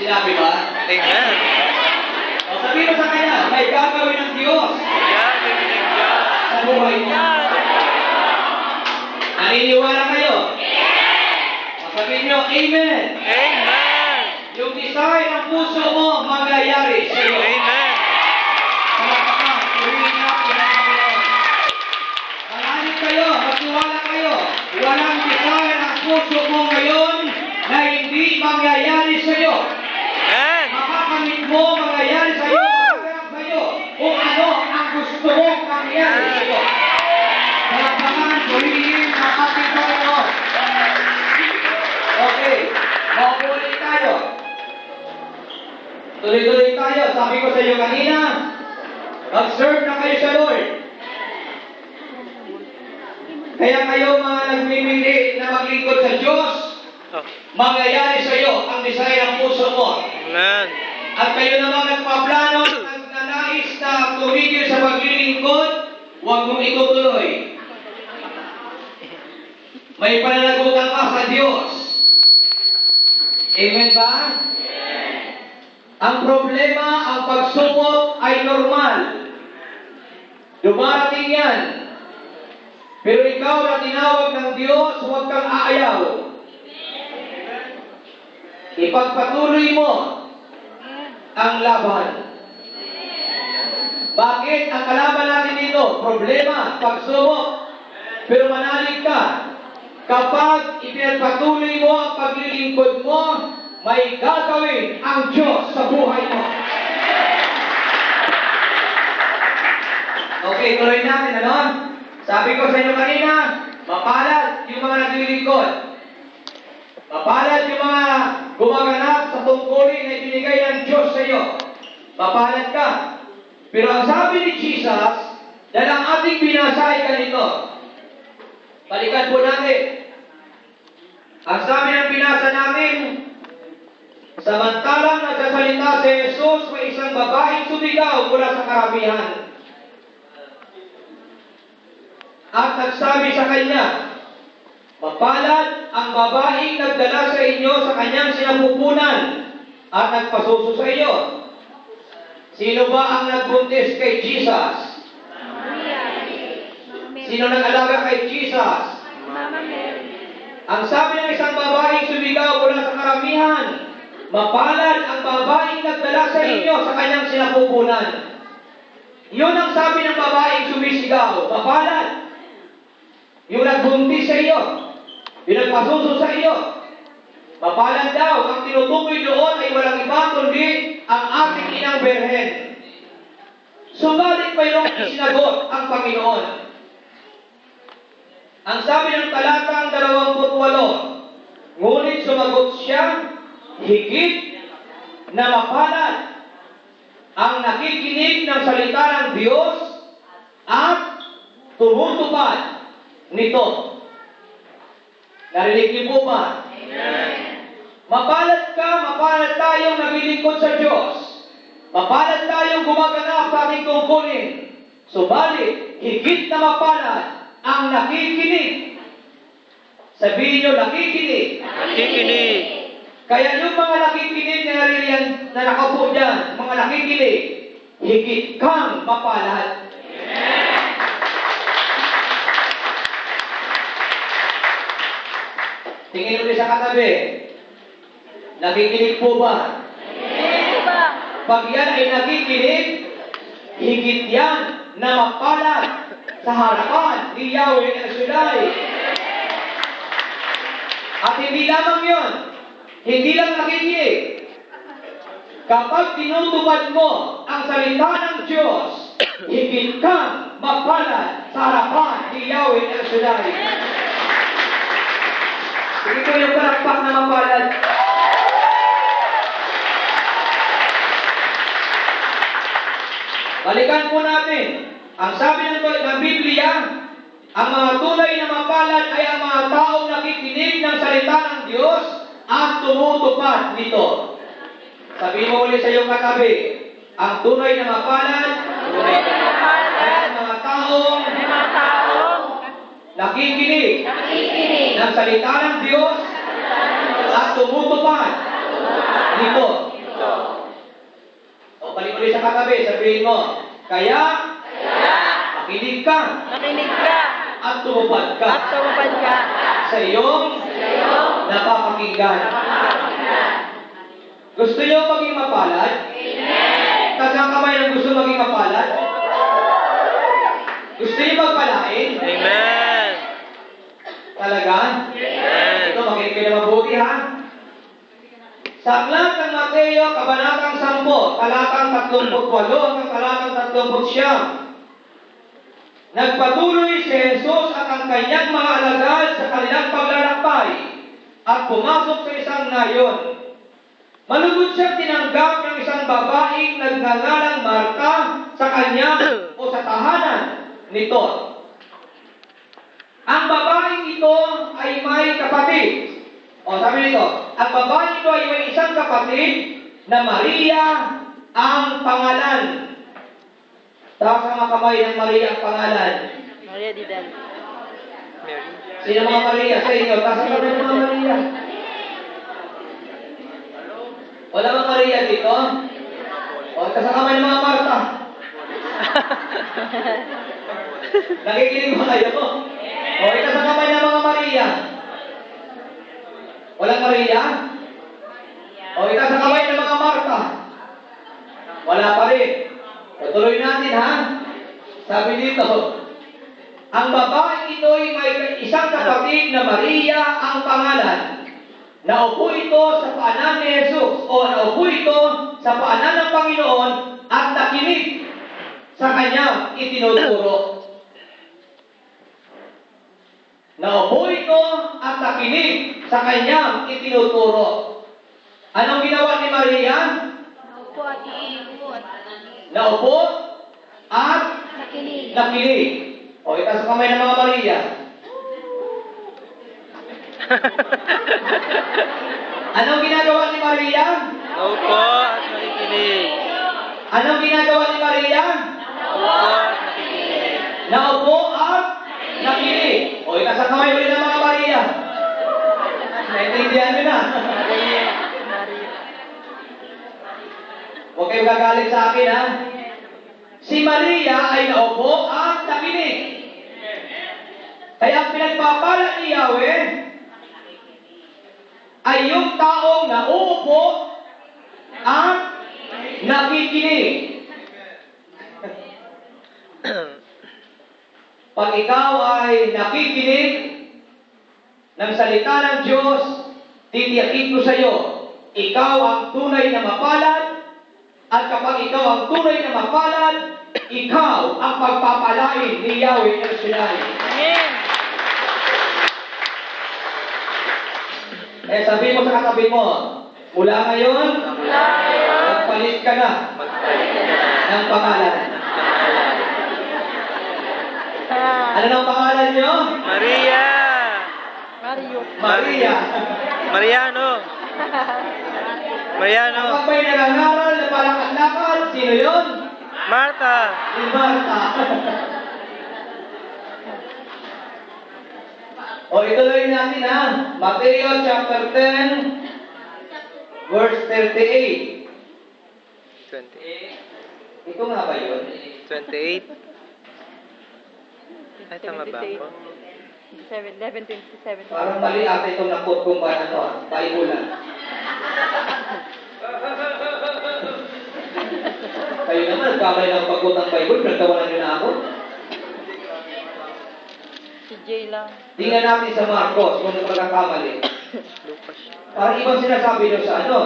Sinabi ba? Amen. O sabihin mo sa kanya, may gagawin ng Diyos Yan, bibili ng Diyos. sa buhay mo. Naniniwala kayo? O sabihin nyo, Amen. Amen. Yung desire ng puso mo, mangyayari sa iyo. Amen. Palakpakan, purihin natin ang Panginoon. Malalim kayo, magtiwala kayo. Walang desire ng puso mo ngayon na hindi mangyayari sa iyo. Amen. Makakamit mo, mangyayari sa iyo, magaganap sa iyo, kung ano ang gusto mo mangyayari sa iyo. Palakpakan, purihin ang ating Panginoon. Okay, mauulit tayo. Tuloy-tuloy tayo. Sabi ko sa iyo kanina, mag-serve na kayo sa Lord. Kaya kayo mga nagmimili na maglingkod sa Diyos, mangyayari sa iyo ang desire ng puso mo. Amen. At kayo naman nagpaplano, nagnanais na tumigil sa paglilingkod, huwag mong itutuloy. May pananagutan ka sa Diyos. Amen ba? Ang problema, ang pagsubok ay normal. Dumarating yan. Pero ikaw na tinawag ng Diyos, huwag kang aayaw. Ipagpatuloy mo ang laban. Bakit? Ang kalaban natin dito, problema, pagsubok. Pero manalig ka. Kapag ipinagpatuloy mo ang paglilingkod mo, may gagawin ang Diyos sa buhay mo. Okay, tuloy natin, ano? Sabi ko sa inyo kanina, mapalad yung mga naglilingkod. Mapalad yung mga gumaganap sa tungkulin na ibinigay ng Diyos sa iyo. Mapalad ka. Pero ang sabi ni Jesus, dahil ang ating binasa ay ganito. Balikan po natin. Ang sabi ng binasa namin, samantalang nagsasalita si Jesus, may isang babaeng sumigaw mula sa karamihan. At nagsabi sa kanya, mapalad ang babaeng nagdala sa inyo sa kanyang sinapupunan at nagpasuso sa iyo. Sino ba ang nagbuntis kay Jesus? Sino nag-alaga kay Jesus? Ang sabi ng isang babaeng sumigaw mula sa karamihan, mapalad ang babaeng nagdala sa inyo sa kanyang sinapupunan. Yun ang sabi ng babaeng sumisigaw, mapalad. Yung nagbuntis sa iyo, yung nagpasuso sa iyo. Mapalad daw, ang tinutukoy doon ay walang iba kundi ang ating inang Berhen. Subalit mayroong isinagot ang Panginoon. Ang sabi ng talatang 28, ngunit sumagot siya, higit na mapalad ang nakikinig ng salita ng Diyos at tumutupad nito. Narinig niyo po ba? Amen. Mapalad ka, mapalad tayong naglilingkod sa Diyos. Mapalad tayong gumaganap sa ating tungkulin. Subalit, higit na mapalad ang nakikinig. Sabihin niyo, nakikinig. Nakikinig. Kaya yung mga nakikinig na naririyan na nakaupo dyan, mga nakikinig, higit kang mapalad. Tingin ulit sa katabi. Nakikinig po ba? Pag yan ay nakikinig, higit yan na mapalad sa harapan ni Yahweh El Shaddai. At hindi lamang yun. Hindi lang nakikinig. Kapag tinutupad mo ang salita ng Diyos, higit kang mapalad sa harapan ni Yahweh El Shaddai. Hindi ko yung palakpak na mapalad. Balikan po natin. Ang sabi ng Biblia, ang mga tunay na mapalad ay ang mga taong nakikinig ng salita ng Diyos at tumutupad nito. Sabihin mo ulit sa iyong katabi, ang tunay na mapalad ay ang mga taong nakikinig ng salita ng Diyos at tumutupad nito. sa katabi, sabihin mo, kaya, makinig ka, Nakinig ka. at tumupad ka At tumupad ka. sa iyong napapakinggan. Gusto niyo maging mapalad? Kasi ang kamay ng gusto maging mapalad? Gusto niyo magpalain? Amen. Talaga? Amen. Ito, makinig kayo na mabuti ha. Sa aklat ng Mateo, Kabanatang 10, talatang 38 hanggang talatang 39, nagpatuloy si Jesus at ang kanyang mga alagad sa kanilang paglalakbay at pumasok sa isang nayon. Malugod siyang tinanggap ng isang babaeng nagngangalang Marta sa kanya o sa tahanan nito. Ang babaeng ito ay may kapatid. O sabi nito, ang babaeng ito ay may isang kapatid na Maria ang pangalan. Taas ang mga kamay ng Maria ang pangalan. Maria Didal. Mary. Sino mga Maria sa inyo? Taas ang kamay ng mga Maria. Wala mga Maria dito? O, taas ang kamay ng mga Marta. Nakikinig mo kayo? O, taas ang kamay ng mga Maria. Walang Maria? O, taas ang kamay ng mga Marta. Wala pa rin. Tutuloy natin ha. Sabi dito, ang babaeng ito ay may isang kapatid na Maria ang pangalan. Naupo ito sa paanan ni Jesus o naupo ito sa paanan ng Panginoon at nakinig sa kanyang itinuturo. Naupo ito at nakinig sa kanyang itinuturo. Anong ginawa ni Maria? Naupo at iikot. Naupo at Nakinig. nakinig. O, itaas ang kamay ng mga Maria. Anong ginagawa ni Maria? Opo at nakikinig. Anong ginagawa ni Maria? Opo at nakikinig. Naupo at nakinig. O, itaas ang kamay ulit ng mga Maria. Naintindihan nyo na. Maria. Maria. Huwag kayong gagalit sa akin, ha? Si Maria ay naupo at nakinig. Kaya ang pinagpapala ni Yahweh ay yung taong nauupo at nakikinig. Pag ikaw ay nakikinig ng salita ng Diyos, titiyakin ko sa iyo, ikaw ang tunay na mapalad. At kapag ikaw ang tunay na mapalad, ikaw ang pagpapalain ni Yahweh El Shaddai. Amen. Eh sabihin mo sa katabi mo, mula ngayon, magpalit ka na Magpalit ka na ng pangalan. ng pangalan. Ano ng pangalan nyo? Maria! Mario. Maria. Mariano! Mariano! Kapag may nangangaral na palakad-lakad, sino yun? Marta! Si Marta. O ituloy natin ha. Mateo chapter 10, verse 38. 28. Ito nga ba yun? 28. Ay, tama ba ako? 11:27. Parang mali ata itong nakot kung ba ano, Bible lang. Kayo naman, nagkamali ng pagkot ng Bible, nagtawanan nyo na ako. Si Jay lang. Tingnan natin sa Marcos kung ano pagkakamali. Lucas. Parang ibang sinasabi doon sa ano,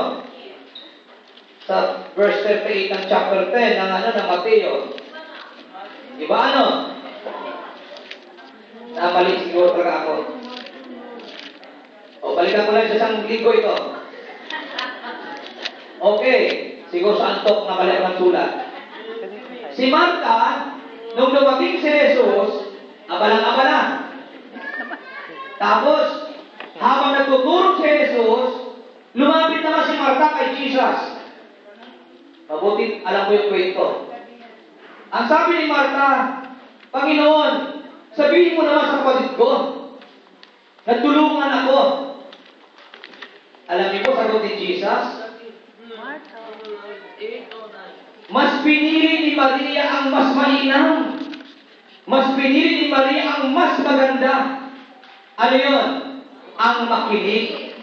sa verse 38 ng chapter 10 ng ano ng Mateo. Iba ano? Namali siguro talaga ako. O, balikan ko lang sa isang linggo ito. Okay. Siguro sa antok na mali ang sulat. Si Marta, nung dumating si Jesus, abalang-abala. Tapos, habang nagtuturo si Jesus, lumapit naman si Marta kay Jesus. Mabuti, alam mo yung kwento. Ang sabi ni Marta, Panginoon, sabihin mo naman sa kapatid ko, nagtulungan ako. Alam niyo po, sagot ni Jesus, Mas pinili ni Maria ang mas mainam. Mas pinili ni Maria ang mas maganda. Ano yun? Ang makinig.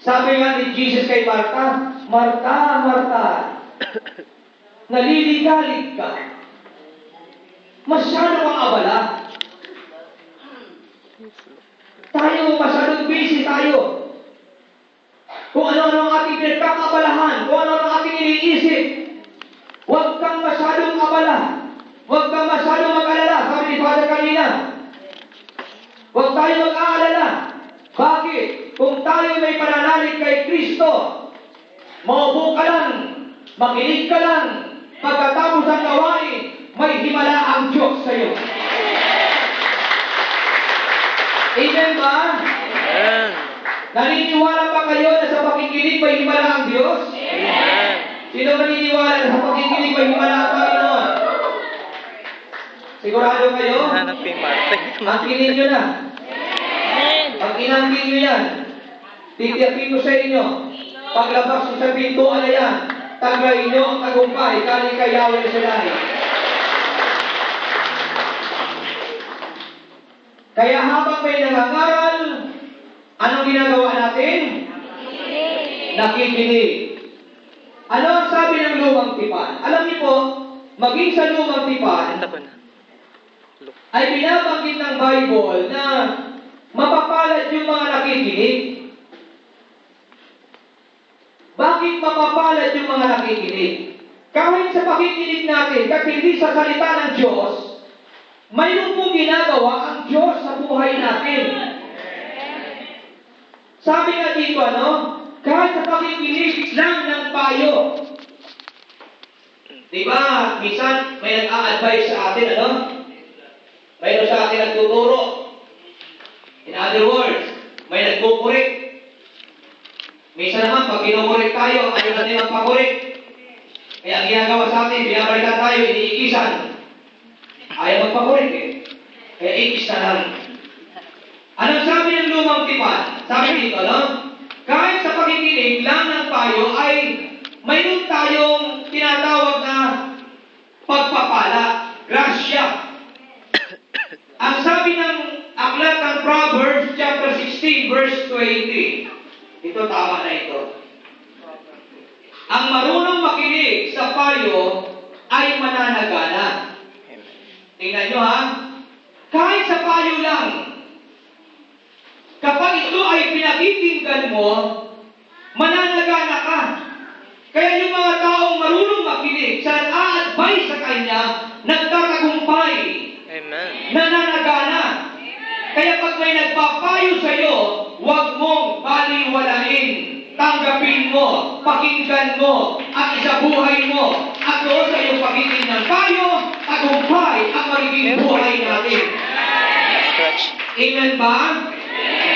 Sabi nga ni Jesus kay Martha, Martha, Martha, naliligalig ka. Masyado kang abala. Tayo, masyadong busy tayo. Kung ano-ano ang ating pinagkakabalahan, kung ano-ano ang ating iniisip, huwag kang masyadong abala. Huwag kang masyadong mag-alala. Sabi ni Father kanina, huwag tayo mag-aalala. Bakit? Kung tayo may pananalig kay Kristo, maupo ka lang, makinig ka lang, pagkatapos ng gawain, may himala ang Diyos sa iyo. Amen ba? Amen. Naniniwala pa kayo na sa pakikinig may himala ang Diyos? Amen. Sino naniniwala na sa pakikinig may himala ang Panginoon? Sigurado kayo? Hanap yung Martha. Angkinin nyo na. Amen. Pag inangkin nyo yan, titiyakin ko sa inyo, paglabas nyo sa pintuan na yan, tagay nyo ang tagumpay, kali kayawin na sila. Kaya habang may nangangaral, anong ginagawa natin? Nakikinig. Ano ang sabi ng lumang tipan? Alam niyo po, maging sa lumang tipan, Ito ko na. ay binabanggit ng Bible na mapapalad yung mga nakikinig. Bakit mapapalad yung mga nakikinig? Kahit sa pakikinig natin, kahit hindi sa salita ng Diyos, mayroon pong ginagawa ang Diyos sa buhay natin. Sabi nga dito, kahit sa pakikinig lang ng payo. Diba, minsan may nag-a-advise sa atin, mayroon sa atin nagtuturo. In other words, may nagkukurik. Minsan naman, pag kinukurik tayo, ayaw natin magpakurik. Kaya ang ginagawa sa atin, binabalikan tayo, iniikisan. Ayaw magpakurik Kaya ikis na lang. Anong sabi ng lumang tipan? Sabi dito, kahit sa pakikinig lang ng payo ay mayroon tayong tinatawag na pagpapala, grasya. Ang sabi ng aklat ng Proverbs chapter 16 verse 20. Ito tama na ito. Ang marunong makinig sa payo ay mananagana. Tingnan nyo kahit sa payo lang, kapag ito ay pinakikinggan mo, mananagana ka. Kaya yung mga taong marunong makinig, sa nag-a-advise sa kanya, nagtatagumpay. Amen. Nananagana. Kaya pag may nagpapayo sa iyo, huwag mong baliwalain. Tanggapin mo, pakinggan mo, at isabuhay mo. At doon sa iyong pakikinig ng payo, tagumpay ang magiging buhay natin. Scratch. Amen ba?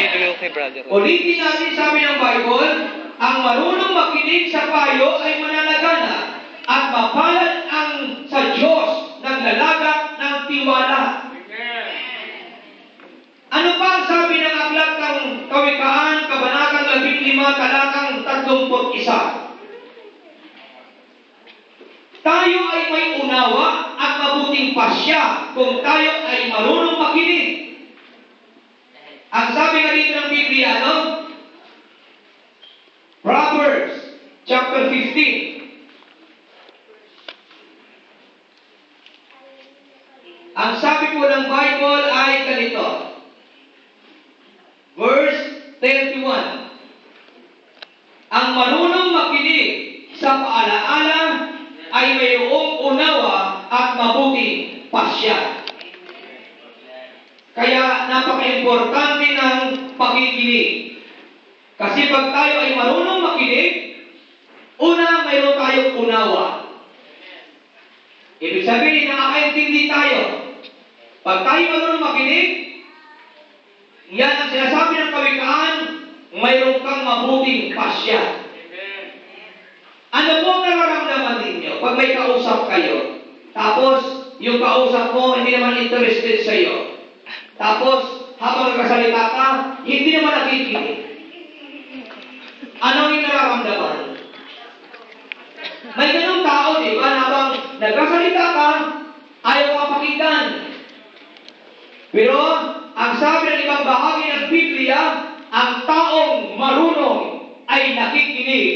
Bibigay ko kay brother. Ulitin natin sabi ng Bible, ang marunong makinig sa payo ay mananagana at mapalad ang sa Diyos naglalagak ng tiwala. Ano pa ang sabi ng aklat ng Kawikaan, Kabanatang 15, Talatang 31? Tayo ay may unawa at mabuting pasya kung tayo ay marunong makinig. Ang sabi nga dito ng Biblia, Proverbs chapter 15. Ang sabi po ng Bible ay ganito. Verse 31. Ang marunong makinig sa paalaala ay mayroong unawa at mabuting pasya. Kaya napaka-importante ng pakikinig. Kasi pag tayo ay marunong makinig, una, mayroon tayong unawa. Ibig sabihin, nakakaintindi tayo. Pag tayo marunong makinig, yan ang sinasabi ng Kawikaan, mayroon kang mabuting pasya. Ano po ang nararamdaman ninyo pag may kausap kayo? Tapos, yung kausap mo hindi naman interested sa iyo. Tapos, habang nagkasalita ka, hindi naman nakikinig. Ano yung nararamdaman? May ganung tao, di ba, na nagkasalita ka, ayaw ka pakinggan. Pero, ang sabi ng ibang bahagi ng Biblia, ang taong marunong ay nakikinig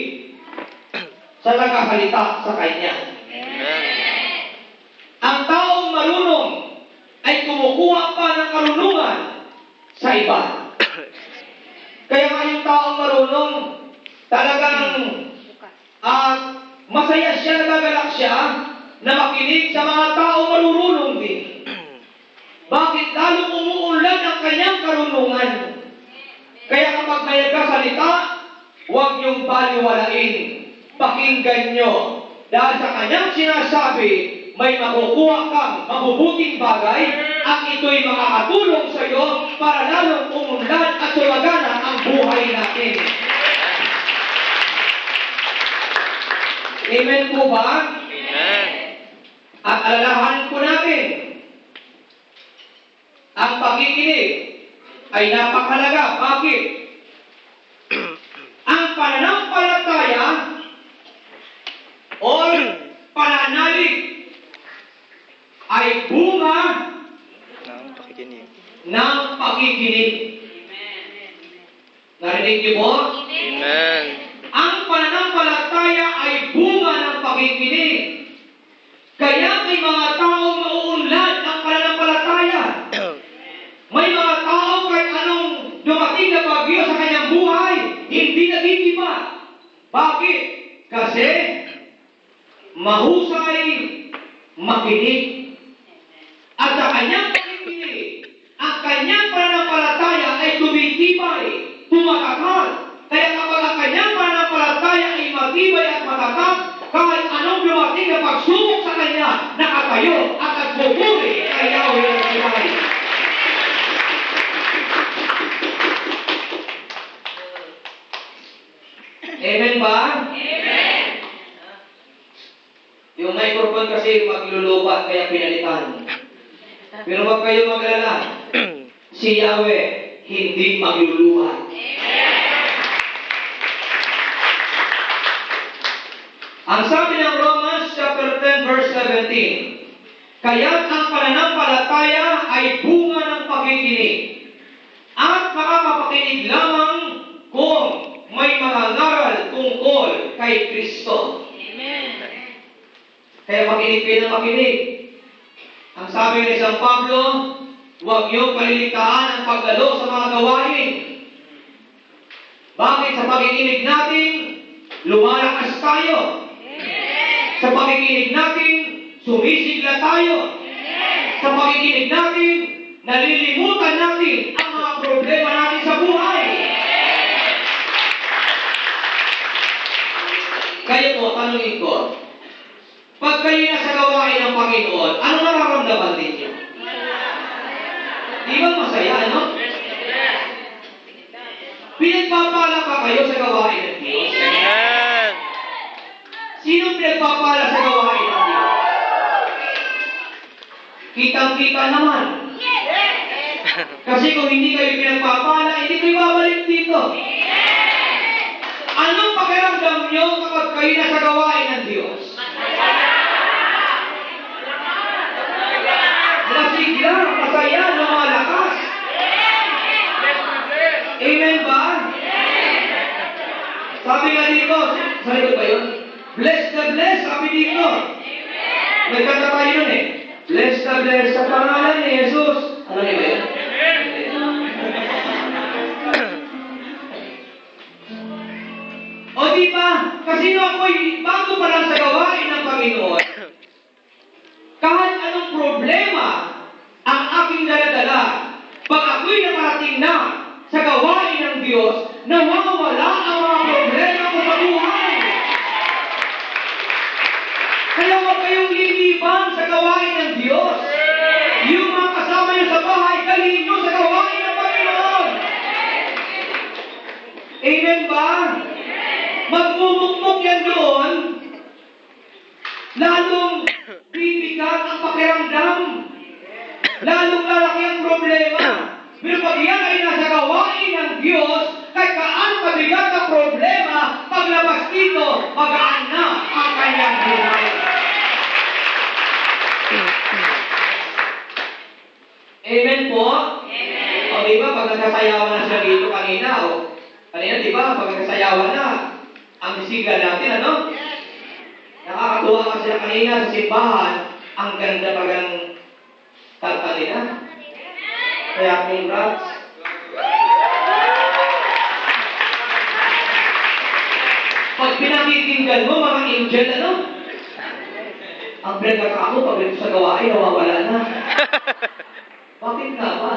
sa nagkasalita sa kanya. Amen. Ang taong marunong ay kumukuha pa ng karunungan sa iba. Kaya nga yung taong marunong, talagang masaya siya, nagagalak siya, na makinig sa mga taong marurunong din. Bakit lalong umuunlad ang kanyang karunungan? Kaya kapag may nagkasalita, huwag niyong baliwalain. Pakinggan niyo. Dahil sa kanyang sinasabi, may makukuha kang mabubuting bagay at ito'y makakatulong sa iyo para lalong umunlad at sumagana ang buhay natin. Amen po ba? Amen. At alalahanin po natin, ang pakikinig ay napakahalaga. Bakit? Ang pananampalataya o pananalig ay bunga Ng pakikinig. ng pakikinig. Narinig niyo po? Amen. Ang pananampalataya ay bunga ng pakikinig. Kaya may mga taong mauunlad ang pananampalataya. May mga tao kahit anong dumating na bagyo sa kanyang buhay, hindi nagigiba. Bakit? Kasi mahusay makinig. At sa kanyang pakikinig, ang kanyang pananampalataya ay tumitibay, tumatakal. Kaya kapag ang kanyang pananampalataya ay matibay at matatag, kahit anong dumating na pagsubok sa kanya, nakatayo at nagpupuri kay Yahweh ng Sinai. Amen ba? Amen! Yung microphone kasi maglulubat kaya pinalitan. Pero wag kayo maglala. Si Yahweh hindi maglulubat. Ang sabi ng Romans chapter 10 verse 17, kaya't ang pananampalataya ay bunga ng pakikinig. At makakapakinig lamang kung may mga ngaral tungkol kay Kristo. Kaya makinig kayo ng makinig. Ang sabi ni San Pablo, huwag niyong palilitaan ang pagdalo sa mga gawain. Bakit? Sa pakikinig natin, lumalakas tayo. Sa pakikinig natin, sumisigla tayo. Sa pakikinig natin, nalilimutan natin ang mga problema natin sa buhay. Kaya po, tanungin ko, pag kayo nasa gawain ng Panginoon, ano nararamdaman ninyo? Di ba masaya, ano? Pinagpapala pa kayo sa gawain ng Diyos? Amen. Sino pinagpapala sa gawain ng Diyos? Kitang-kita naman. Kasi kung hindi kayo pinagpapala, hindi kayo babalik dito. Anong pakiramdam nyo kapag kayo nasa gawain ng Diyos? Masigla, masaya, lumalakas. Amen ba? Sabi nga dito, sa likod ba yun? Bless the bless, sabi dito. Nagkanta tayo nun eh. Bless the bless sa pangalan ni Jesus. Ano niya ba yun? O di ba? Kasi ako'y bago pa lang sa gawain ng Panginoon. Kahit anong problema ang aking daladala, pag ako'y nakarating na sa gawain ng Diyos, nawawala ang mga problema ko sa buhay. Kaya huwag kayong lilibang sa gawain ng Diyos. Yung mga kasama niyo sa bahay, dalhin niyo sa gawain ng Panginoon. Amen ba? Magmumukmuk yan doon, lalong bibigat ang pakiramdam, lalong lalaki ang problema. Pero pag yan ay nasa gawain ng Diyos, kahit kaano kabigat ang problema, paglabas dito, magaan na ang kanyang buhay. magkasayawan na sila dito kanina, o. Kanina, di ba, magkasayawan na. Ang sigla natin, ano? Nakakatuwa nga sila kanina sa simbahan. Ang ganda pagang kanta nila. Kaya congrats. Pag pinakikinggan mo, mga angel, ano? Ang pinagkakako, pag ito sa gawain, nawawala na. Bakit nga ba?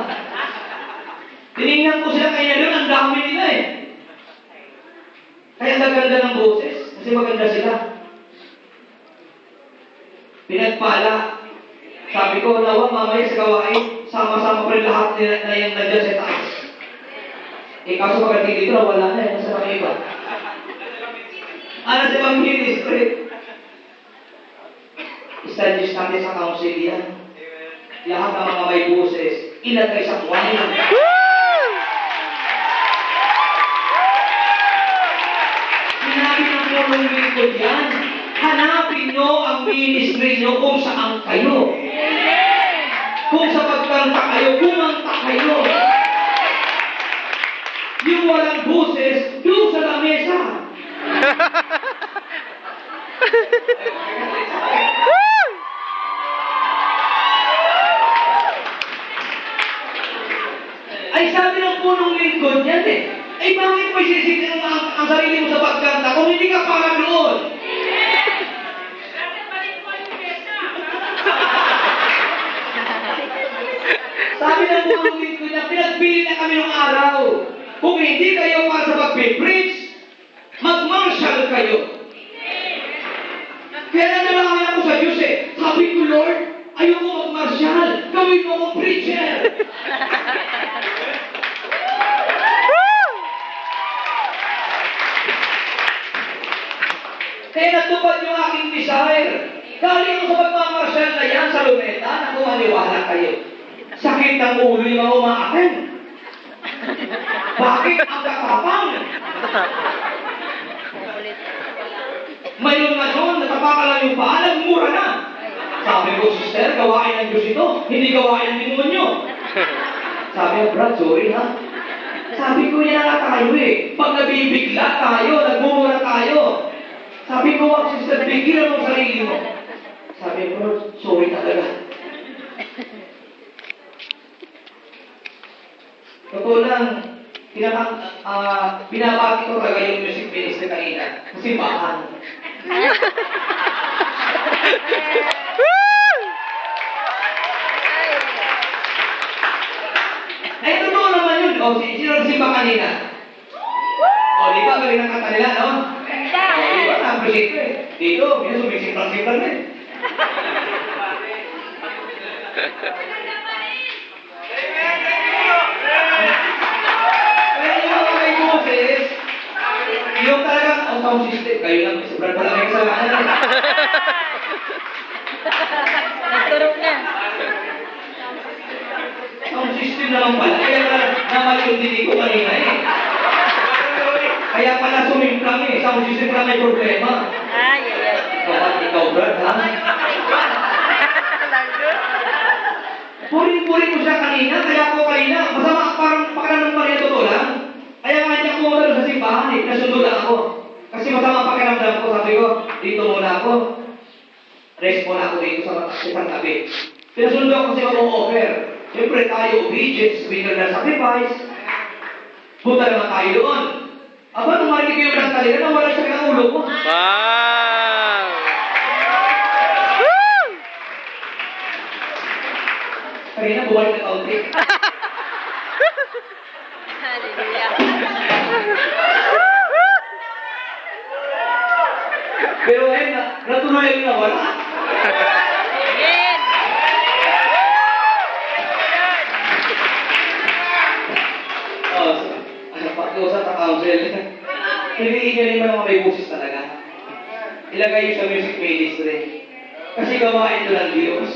Tinignan ko sila kaya doon, ang dami nila eh. Kaya ang ganda ng boses, kasi maganda sila. Pinagpala. Sabi ko, nawa, mamaya sa gawain, sama-sama pa rin lahat na yung nandiyan sa taas. Eh, kaso pagdating dito, wala na eh, nasa mga iba. Ano sa ibang ministry? Establish natin sa council yan. Lahat ng mga may boses, ilagay sa kwanya. Sinabi ng punong lingkod yan, hanapin nyo ang ministry nyo kung saan kayo. Kung sa pagkanta kayo, kumanta kayo. Yung walang boses, doon sa lamesa. Ay sabi ng punong lingkod yan eh. Ay bakit mo isisipin ang sarili mo sa pagkanta kung hindi ka para doon? Sabi ng punong lingkod niya, pinagpili na kami ng araw. Kung hindi kayo para sa pag-preach, mag-marshal kayo. Kaya nanalangin ako sa Diyos eh. Sabi ko, Lord, ayoko mag-marshal. Gawin mo akong preacher. Kaya natupad yung aking desire. Galing ko sa pagmamarshal na yan sa Luneta, na kumaniwala kayo. Sakit ng ulo yung mga umaaten. Bakit ang katapang? Mayroon nga noon, natapakan lang yung paa, nagmura na. Sabi ko, sister, gawain ng Diyos ito, hindi gawain ng demonyo. Sabi ko, Brad, sorry ha. Sabi ko, yan na tayo eh. Pag nabibigla tayo, nagmumura tayo. Sabi ko, wag sister, bigilan mo sarili mo. Sabi ko, sorry talaga. Totoo lang, binabati ko talaga yung music ministry kanina. Kasi bahan. Ay, totoo naman yun. O, sino nagsimba kanina? O, di ba, galing ang kanta nila, no? O, di ba, na-appreciate ko eh. Dito, yun, sumisimpan-simpan eh. Kaya yung mga may boses, yung talagang, ang sound system, kayo lang, sobrang pala may kasalanan. Nagturo na. Sound system naman pala, kaya naman yung dinig ko kanina eh. Kaya pala sumimplang eh, sound system pala may problema. Ay. Kapag ikaw, Brad, ha? Puring-puring ko siya kanina, kaya ako kanina, masama parang pakiramdam pa rin totoo lang. Kaya nga hindi ako umalo sa simbahan eh, nasundo lang ako. Kasi masama pakiramdam ko, sabi ko, dito muna ako. Rest muna ako dito sa isang tabi. Pinasundo ako kasi mag-offer. Siyempre tayo, obedience, bigger na sacrifice. Punta naman tayo doon. Aba, nung marinig ko yung kanta nila, nawala siya ng ulo ko. Wow! Kanina, buwan na kaunti. Hallelujah. Pero ngayon, natuloy yung nawala. Amen. Pag-usap sa council. Piliin nyo naman mga may busis talaga. Ilagay nyo sa music ministry. Kasi gawain ito ng Diyos.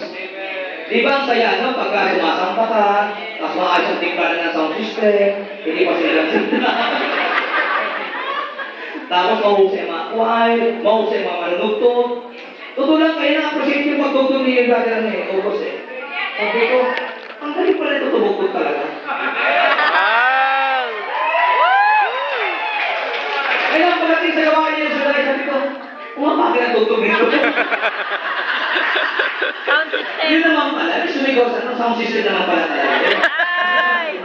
Di ba ang saya, no? Pagka sumasamba ka, tapos maayos ang tingkala ng sound system, hindi pa sila lang tapos mahusay mga choir, mahusay mga manunugtog. Totoo lang kayo na-appreciate yung pagtugtog ni Brother August eh. Sabi ko, ang galing pala ito tumugtog talaga. pagdating sa gawain niya sa dalay, sabi ko, umapagin ang tutugin ko. Sound system. Yun naman pala, sumigaw sa sound system naman pala talaga. Ay!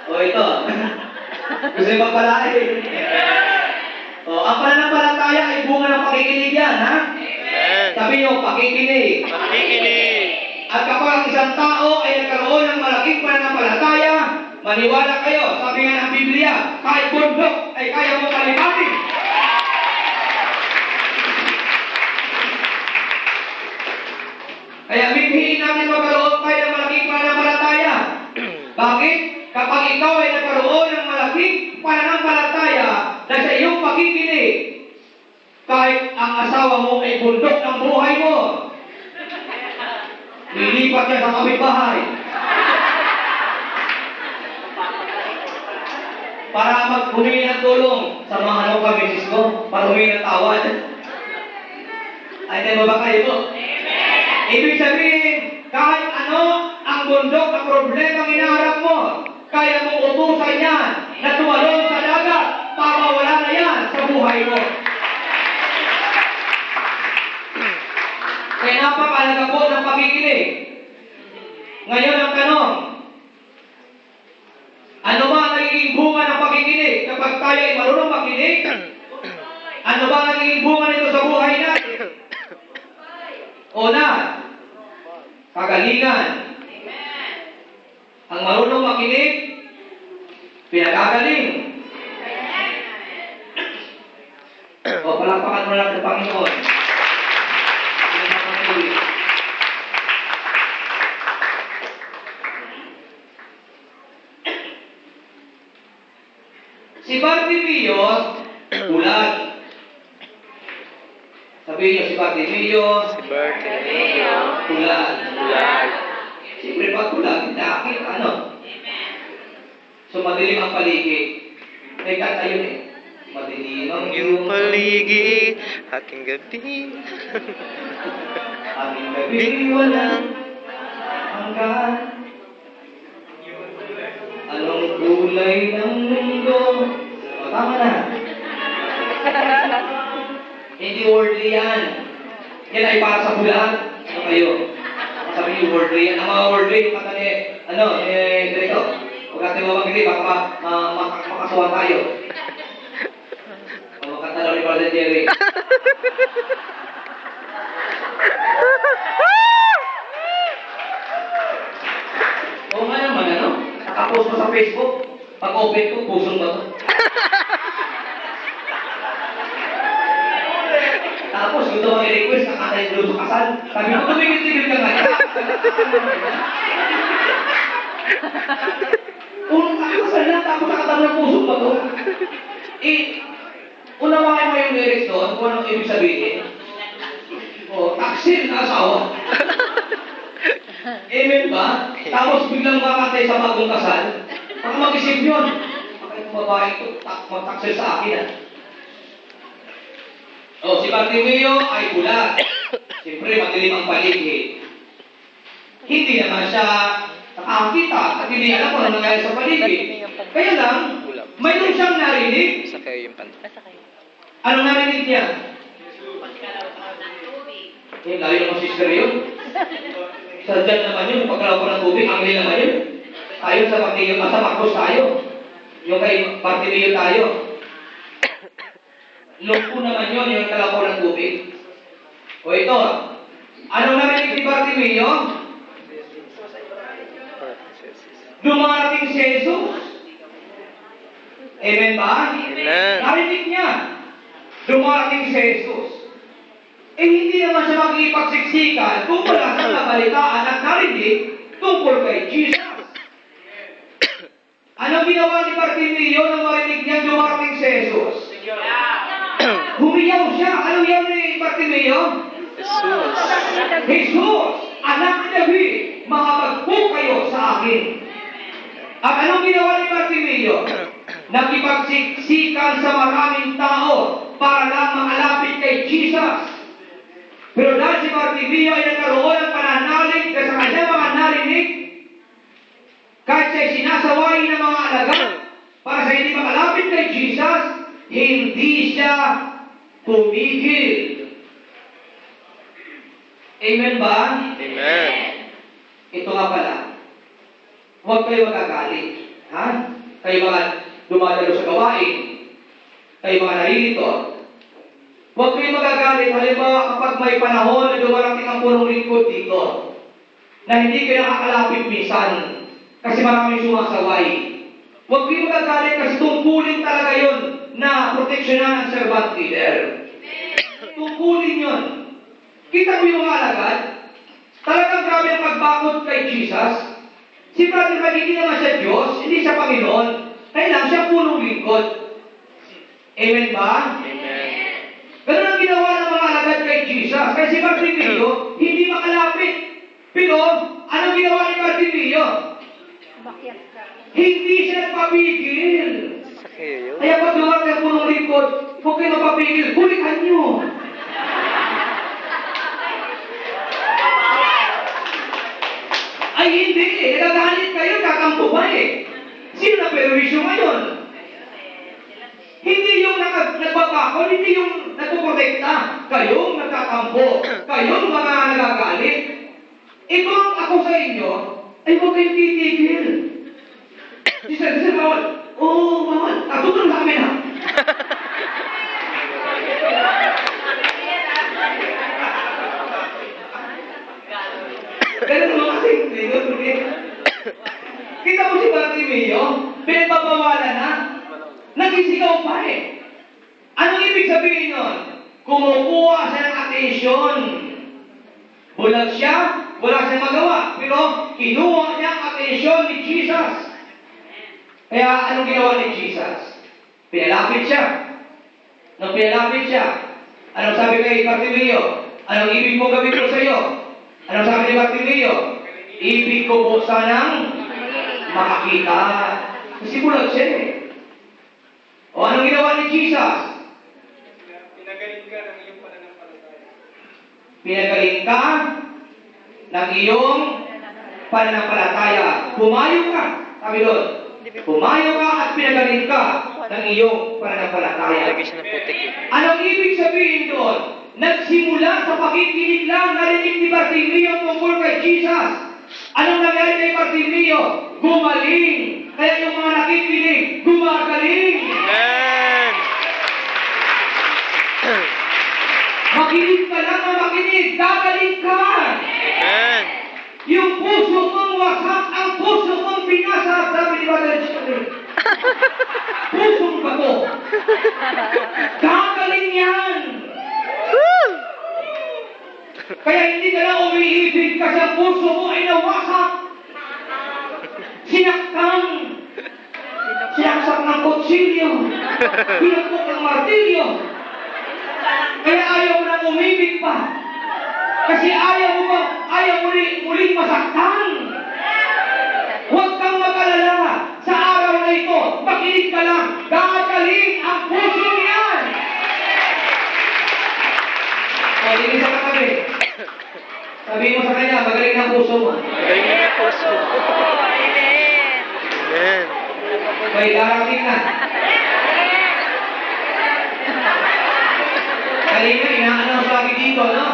O ito, gusto niyo magpalain. O, ang pananampalataya ay bunga ng pakikinig yan, ha? Amen. Sabi niyo, pakikinig. Makikinig. At kapag ang isang tao ay nagkaroon ng malaking pananampalataya, maniwala kayo, sabi nga ng Biblia, kahit bundok ay kaya mo palipatin. Kaya bighiin natin magkaroon tayo ng malaking pananampalataya. Bakit? Kapag ikaw ay nagkaroon ng malaking pananampalataya dahil sa iyong pakikinig, kahit ang asawa mo ay bundok ng buhay mo, lilipat niya sa kapitbahay. Para humingi ng tulong sa mga ano ka, misis ko, para humingi ng tawad. Ay, tayo ba kayo po? Ibig sabihin, kahit ano ang bundok na problema ang inaharap mo, kaya mong utusan yan na tumalon sa dagat para mawala na yan sa buhay mo. Kaya napakalaga po ng pakikinig. Ngayon ang tanong, ano ba ang nagiging bunga ng pakikinig kapag tayo ay marunong makinig? Ano ba ang nagiging bunga nito sa buhay natin? Una, kagalingan. Ang marunong makinig, pinagagaling. O, palakpakan mo lang ng Panginoon. Si Bartimeus, ulan. Sabihin niyo si Bartimeus, Si Bartimeo. ulan. Ulan. Siyempre pag ulan, nakakit, ano? So madilim ang paligid. May kanta yun eh. Madilim ang Yung paligid, aking gabi. aming gabi walang hanggan. Anong kulay ng mundo? O, tama na. Hindi worldly yan. Yan ay para sa bulan. Ano kayo? Sabi niyo worldly yan. Ang mga worldly, kata ni, dito. Huwag natin mamagili, baka makasuhan tayo. O, kanta daw ni Brother Jerry. Oo nga naman, ano? Nakapost mo sa Facebook. Pag open ko, pusong ba to? Tapos, yung daw ang i-request, nakatay doon sa kasal. Sabi ko, tumigil-tigil ka nga. Unang kakasal na, tapos nakatang ng pusong ba to? Unawain mo yung lyrics doon, kung anong ibig sabihin. O, taksil na asawa. Amen ba? Tapos biglang makatay sa bagong kasal. Baka mag-isip yun. Baka yung babae ito, magtaksil sa akin O, si Bartimeo ay bulag. Siyempre, madilim ang paligid. Hindi naman siya nakakita at hindi alam kung ano nangyari sa paligid. Kaya lang, mayroon siyang narinig. Sa kayo yung pan. Anong narinig niya? Layo ng sister yun. Sadyan naman yun, pagkalaw ko ng tubig, angli naman yun. Tayo sa Bartimeo, sa Marcos tayo. Yung kay Bartimeo tayo. Lungko naman yun, yung kalaw ko ng tubig. O ito, anong narinig ni Bartimeo? Dumarating si Jesus. Amen ba? Amen. Narinig niya. Dumarating si Jesus. Hindi naman siya magigipagsiksikan tungkol sa nabalitaan at narinig tungkol kay Jesus. Ano ginawa ni Bartimeo nang marinig niya dumarating si Jesus? Humiyaw siya. Ano yaw ni Bartimeo? Jesus. Jesus, anak ni David, makapagpo kayo sa akin. At anong ginawa ni Bartimeo? Nakipagsiksikan sa maraming tao para lang makalapit kay Jesus. Pero dahil si Bartimeo ay nagkaroon ng pananalig sa kanyang mga narinig, kahit siya'y sinasaway ng mga alagad para sa hindi makalapit kay Jesus, Hindi siya tumigil. Amen ba? Amen. Ito nga pala. Huwag kayo magagalit. Ha? Kayo mga dumadalo sa gawain. Kayo mga naririto. Huwag kayo magagalit. Halimbawa kapag may panahon na dumarating ang punong lingkod dito, na hindi kayo nakakalapit minsan kasi maraming sumasaway. Huwag kayo magagalit kasi tungkulin talaga yun na proteksyonan ang servant leader. Tungkulin yun. Kita mo yung mga alagad? Talagang grabe ang pagbakot kay Jesus. Si Brother Mag, hindi naman siya Diyos, hindi siya Panginoon. Kailang siya punong lingkod. Amen ba? Amen. Ganun ang ginawa ng mga alagad kay Jesus. Kaya si Bartimeo, hindi makalapit. Pero, anong ginawa ni Bartimeo? Hindi siya nagpapigil. Sakya yun. Kaya pag dumating ang punong lingkod, huwag kayo mapapigil, hulihan nyo. Ay hindi eh, nagagalit kayo, kakampo ba eh. Sino na perwisyo ngayon? Hindi yung nagbabakol, hindi yung nagpoprotekta. Kayong nagkakampo, kayong mga nagagalit. Ito ang ako sa inyo, ay huwag kayong titigil. Sir, bawal. Oo, bawal. Tutulong sa amin ha. Ganun mga simple. Kita mo si Bartimeo, pinagbabawalan na, nagisigaw pa eh. Anong ibig sabihin nun? Kumukuha siya ng atensyon. Bulag siya, wala siyang magawa, pero kinuha niya ang atensyon ni Jesus. Kaya anong ginawa ni Jesus? Pinalapit siya. Nung pinalapit siya, anong sabi kay Bartimeo? Anong ibig mong gawin ko sa iyo? Anong sabi ni Bartimeo? Ibig ko po sanang makakita. Kasi bulag siya eh. O anong ginawa ni Jesus? Pinagaling ka ng iyong pananampalataya. Pinagaling ka ng iyong pananampalataya. Pumayo ka. Sabi doon. Pumayo ka at pinagaling ka ng iyong pananampalataya. Lagi siya ng putik eh. Anong ibig sabihin doon? Nagsimula sa pakikinig lang, narinig ni Bartimeo tungkol kay Jesus. Anong nangyari kay Bartimeo? Gumaling. Kaya yung mga nakikinig, gumagaling. Amen. Makinig ka lang na makinig, gagaling ka. Amen. Yung puso mong wasak, ang puso mong binasag, sabi ni Brother Children. Pusong bato. Gagaling yan. Kaya hindi ka na umiibig kasi ang puso mo ay nawasak. Sinaktan. Sinaksak ng kutsilyo. Pinagpok ng martilyo. Kaya ayaw mo na umibig pa. Kasi ayaw mo muling masaktan. Huwag kang mag-alala. Sa araw na ito, makinig ka lang. Gagaling ang puso niyan. O, hindi sa katabi. Sabihin mo sa kanya, magaling ang puso mo. Magaling na puso. Amen. May darating na. Kanina, ina-announce lagi dito, no?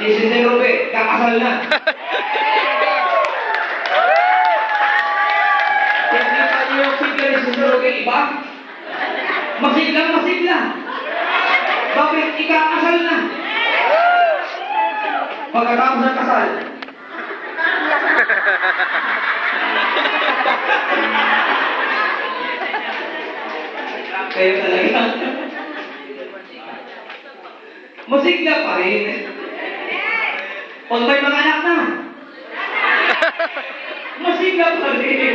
Si Sister Rupe, kakasal na. Nakita niyo yung sigla ni Sister Rupe, iba? Masigla. Bakit ikakasal na? Pagkatapos ng kasal. Kayo talaga. Masigla pa rin. Pag may mga anak na. Masigla pa rin.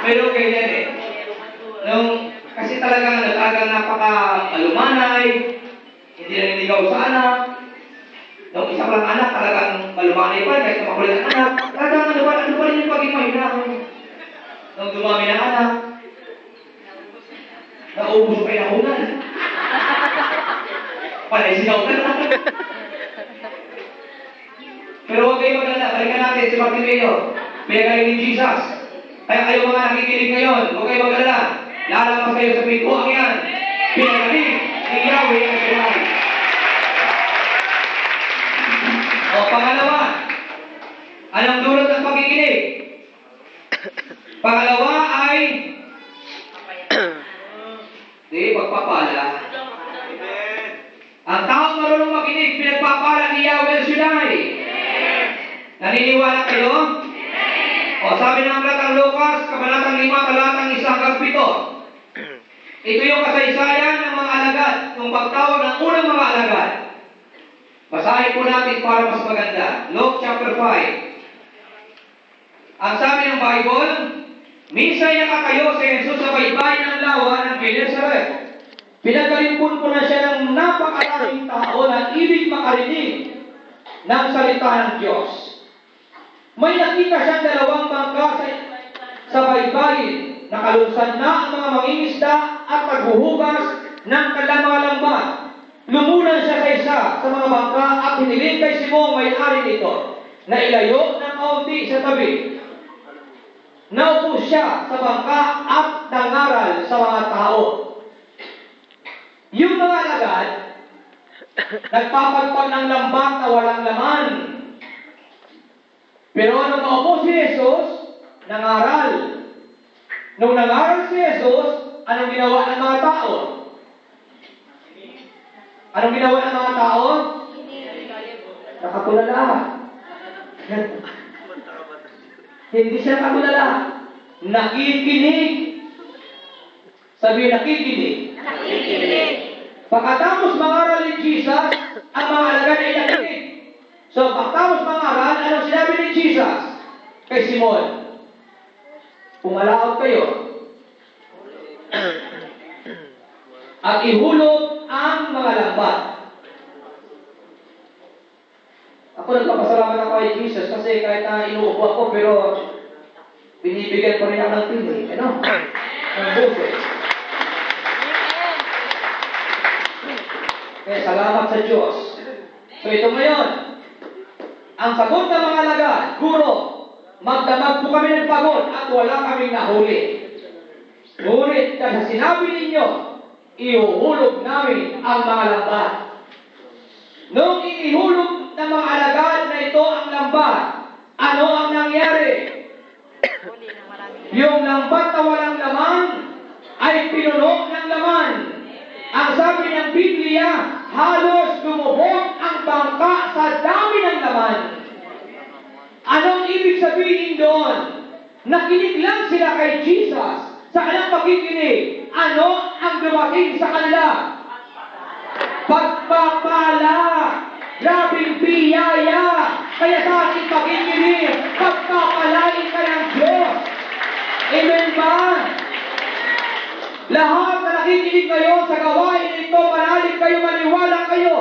Meron kayo yan eh. Kasi talagang napaka-malumanay, hindi na niligaw sa anak. Nung isa pa lang anak, talagang malumanay pa, kahit makulit ang anak. Talagang ano pa rin yung paging mahina. Nung dumami ng anak, naubos pa yung nakunan. Panay sinaw ka na. Pero huwag kayo maganda, balikan natin si Bartimeo. Pinagaling ni Jesus. Kaya kayo mga nakikinig ngayon, huwag kayo mag-alala. Lalabas kayo sa pintuang yan. Pinagaling ni Yahweh ang Shaddai. O pangalawa, anong dulot ng pagkikinig? Pangalawa ay pagpapala. Ang taong marunong makinig, pinagpapala ni Yahweh ang Shaddai. Naniniwala kayo? O sabi ng Aklat ng Lucas, Kabanatang 5, talatang 1 hanggang 7. Ito yung kasaysayan ng mga alagad, ng pagtawag ng unang mga alagad. Basahin po natin para mas maganda. Luke chapter 5. Ang sabi ng Bible, minsan nakatayo si Jesus sa baybayin ng lawa ng Gennesaret. Pinagalimpun po na siya ng napakaraming tao na ibig makarinig ng salita ng Diyos. May nakita siyang dalawang bangka sa baybayin. Nakalunsad na ang mga mangingisda at naghuhugas ng kanilang lambat. Lumunan siya sa isa sa mga bangka at hiniling kay Simong may-ari nito na ilayo ng kaunti sa tabi. Naupo siya sa bangka at nangaral sa mga tao. Yung mga alagad, nagpapagpag ng lambat na walang laman. Pero nung naupo si Jesus, nangaral. Nung nangaral si Jesus, anong ginawa ng mga tao? Anong ginawa ng mga tao? Nakatulala. Hindi siya nakatulala. Nakikinig. Sabi nakikinig. Nakikinig. Pagkatapos mangaral ni Jesus, ang mga alagad ay nakikinig. So, pagkatapos mangaral, anong sinabi ni Jesus kay Simon? Pumalaot kayo at ihulog ang mga lambat. Ako nagpapasalamat ako kay Jesus kasi kahit na inuupo ako, pero binibigyan pa rin ako ng tinig. Ano? Ng buses. Kaya salamat sa Diyos. So ito ngayon, ang sagot ng mga alagad, Guro, magdamag po kami ng pagod at wala kaming nahuli. Ngunit kasi sinabi ninyo, ihuhulog namin ang mga lambat. Nung inihulog ng mga alagad na ito ang lambat, ano ang nangyari? Yung lambat na walang laman ay pinuno ng laman. Ang sabi ng Biblia, halos lumubog ang bangka sa dami ng laman. Anong ibig sabihin doon? Nakinig lang sila kay Jesus. Sa kanilang pakikinig, ano ang dumating sa kanila? Pagpapala. Grabing biyaya. Kaya sa ating pakikinig, pagpapalain ka ng Diyos. Amen ba? Lahat na nakikinig kayo sa gawain ito, manalig kayo, maniwala kayo.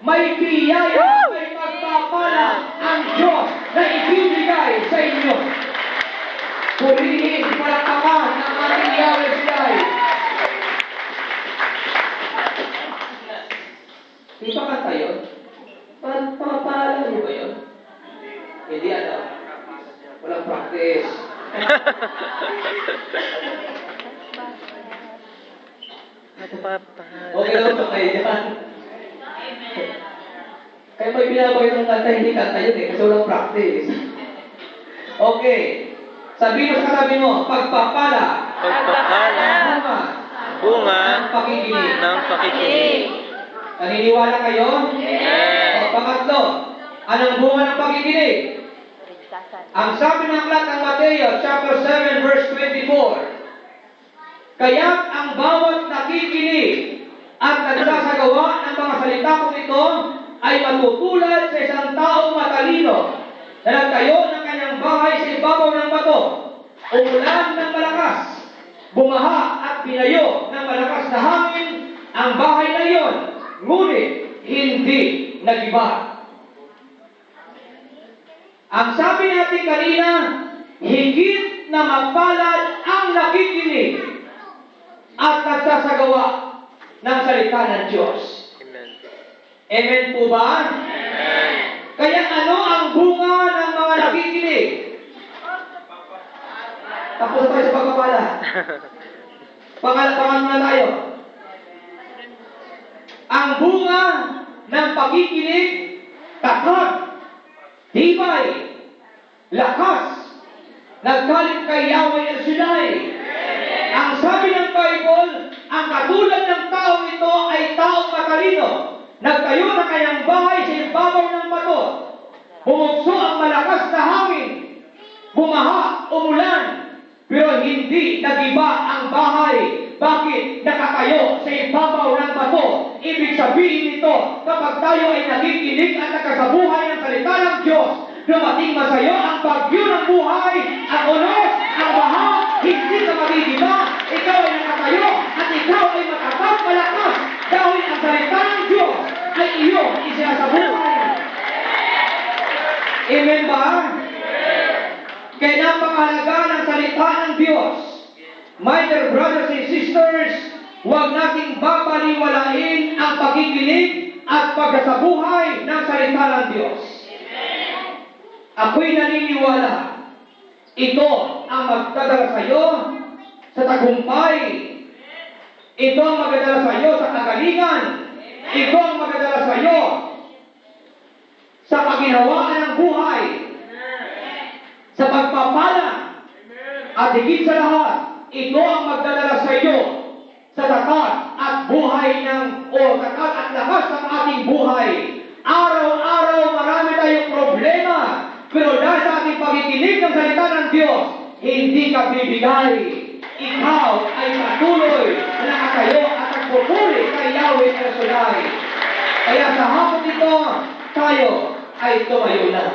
May biyaya, may pagpapala ang Diyos na ibibigay sa inyo. Purihin, palakpakan ang ating Yahweh Shaddai. Di ba kanta yun? Pagpapala niyo ba yun? Hindi ano. Walang practice. Okay lang ba kayo dyan? Kaya may binabayo ng kanta, hindi kanta yun eh, kasi walang practice. Okay. Sabihin mo sa katabi mo, pagpapala. Pagpapala. Bunga Ng pakikinig. ng pakikinig. Naniniwala kayo? Amen. O pangatlo, anong bunga ng pakikinig? Ang sabi ng aklat ng Mateo, chapter 7, verse 24. Kaya't ang bawat nakikinig at nagsasagawa ng mga salita kong ito ay matutulad sa isang taong matalino na nagtayo ng kanyang bahay sa ibabaw ng bato. Umulan ng malakas, bumaha at binayo ng malakas na hangin ang bahay na iyon, ngunit hindi nagiba. Ang sabi natin kanina, higit na mapalad ang nakikinig at nagsasagawa ng salita ng Diyos. Amen. Amen po ba? Amen. Kaya ano ang bunga ng mga nakikinig? Tapos tayo sa pagpapala. Pangalan na tayo. Ang bunga ng pagkikinig, takot, tibay, lakas, naggaling kay Yahweh El Shaddai. Ang sabi ng Bible, ang katulad ng taong ito ay taong matalino. Nagtayo na kanyang bahay sa ibabaw ng bato. Bumukso ang malakas na hangin. Bumaha, umulan. Pero hindi nagiba ang bahay. Bakit? Nakatayo sa ibabaw ng bato. Ibig sabihin nito, kapag tayo ay nakikinig at nakasabuhay ng salita ng Diyos, dumating masayo ang bagyo ng buhay, ang unos, ang baha, hindi ka magigiba. Ikaw ay nakatayo at ikaw ay matatag malakas dahil ang salita ng Diyos ay iyong isinasabuhay. Amen ba? Kaya napakahalaga ng salita ng Diyos. My dear brothers and sisters, huwag nating babaliwalain ang pagkikinig at pagkasabuhay ng salita ng Diyos. Ako'y naniniwala, ito ang magdadala sa iyo sa tagumpay. Ito ang magdadala sa iyo sa kagalingan. Ito ang magdadala sa iyo sa pagginawaan ng buhay, sa pagpapala, at higit sa lahat, ito ang magdadala sa iyo sa tapat at buhay tapat at lakas ng ating buhay. Araw-araw marami tayong problema, pero dahil sa ating pagkikinig ng salita ng Diyos, hindi ka bibigay. Ikaw ay patuloy na nakatayo at nagpupuri kay Yahweh El Shaddai. Kaya sa hapon nito, tayo ay tumayo na.